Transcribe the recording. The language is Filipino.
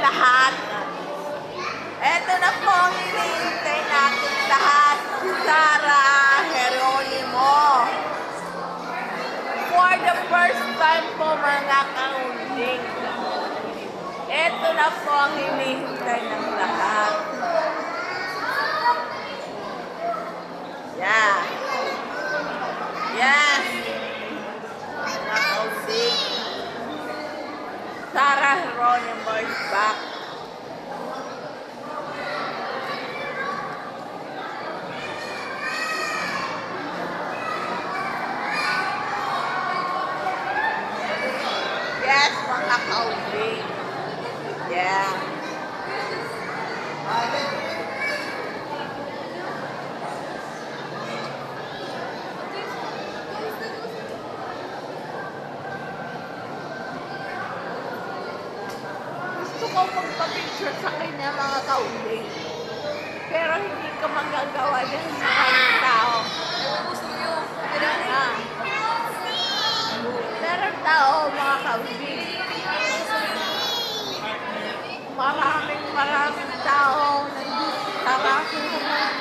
lahat. Eto na po ang hinihintay natin lahat. Si Sarah Geronimo. For the first time po mga kaunding. Eto na po ang hinihintay ng lahat. Yeah. Yes. Mga kaunding. Sarah Geronimo is back. Yes, mga kaunding. Yeah. Gusto ko magpa-picture sa kanya mga kaunding. Pero hindi ka magagawa din sa kanyang tao. Pero tao mga kaunding. Maraming tao nandito sa raso ng